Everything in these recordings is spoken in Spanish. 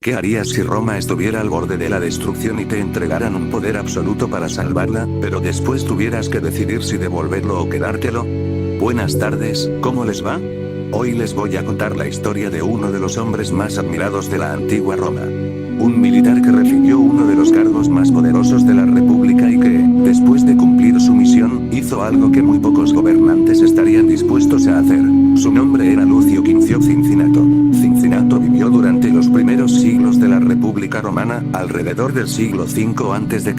¿Qué harías si Roma estuviera al borde de la destrucción y te entregaran un poder absoluto para salvarla, pero después tuvieras que decidir si devolverlo o quedártelo? Buenas tardes, ¿cómo les va? Hoy les voy a contar la historia de uno de los hombres más admirados de la antigua Roma. Un militar que recibió uno de los cargos más poderosos de la República y que, después de cumplir su misión, hizo algo que muy pocos gobernantes estarían dispuestos a hacer. Su nombre era Lucio Quincio Cincinato. Cincinato vivió durante los primeros siglos de la República Romana, alrededor del siglo V a.C.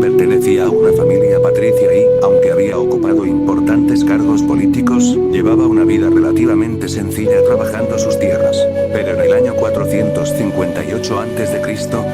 Pertenecía a una familia patricia y, aunque había ocupado importantes cargos políticos, llevaba una vida relativamente sencilla trabajando sus tierras. Pero en el año 458 a.C.,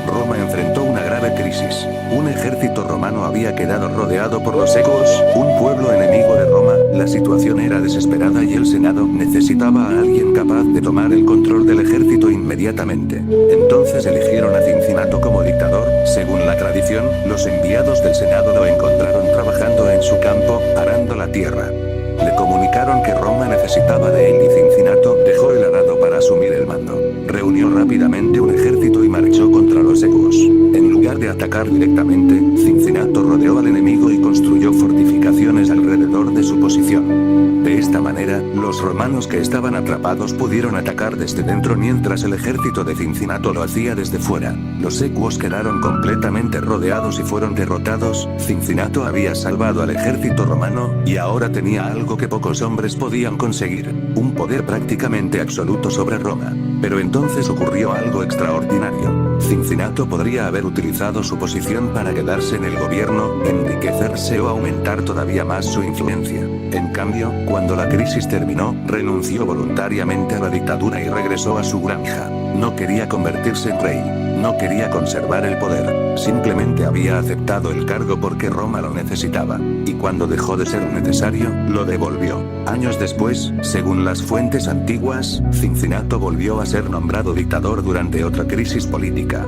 Roma enfrentó una grave crisis. Un ejército romano había quedado rodeado por los equos, un pueblo enemigo de Roma. La situación era desesperada y el Senado necesitaba a alguien capaz de tomar el control del ejército inmediatamente. Entonces eligieron a Cincinato como dictador. Según la tradición, los enviados del Senado lo encontraron trabajando en su campo, arando la tierra. Le comunicaron que Roma necesitaba de él y Cincinato dejó el arado para asumir el mando. Reunió rápidamente un ejército y marchó contra los equos. En lugar de atacar directamente, Cincinato rodeó al enemigo y construyó fortificaciones alrededor de su posición. De esta manera, los romanos que estaban atrapados pudieron atacar desde dentro mientras el ejército de Cincinato lo hacía desde fuera. Los equos quedaron completamente rodeados y fueron derrotados. Cincinato había salvado al ejército romano, y ahora tenía algo que pocos hombres podían conseguir: un poder prácticamente absoluto sobre Roma. Pero entonces ocurrió algo extraordinario. Cincinato podría haber utilizado su posición para quedarse en el gobierno, enriquecerse o aumentar todavía más su influencia. En cambio, cuando la crisis terminó, renunció voluntariamente a la dictadura y regresó a su granja. No quería convertirse en rey. No quería conservar el poder. Simplemente había aceptado el cargo porque Roma lo necesitaba. Y cuando dejó de ser necesario, lo devolvió. Años después, según las fuentes antiguas, Cincinato volvió a ser nombrado dictador durante otra crisis política.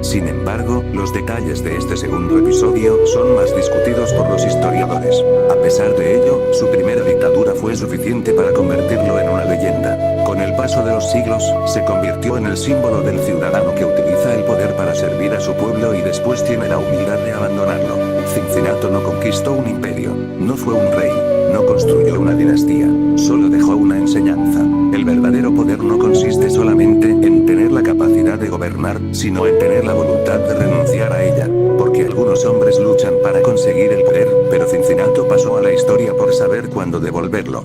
Sin embargo, los detalles de este segundo episodio son más discutidos por los historiadores. A pesar de ello, su primera dictadura fue suficiente para convertirlo en una leyenda. Con el paso de los siglos, se convirtió en el símbolo del ciudadano que utiliza el poder para servir a su pueblo y después tiene la humildad de abandonarlo. Cincinato no conquistó un imperio, no fue un rey, no construyó una dinastía, solo dejó una enseñanza. El verdadero poder no consiste solamente en tener la capacidad de gobernar, sino en tener la voluntad de renunciar a ella. Porque algunos hombres luchan para conseguir el poder, pero Cincinato pasó a la historia por saber cuándo devolverlo.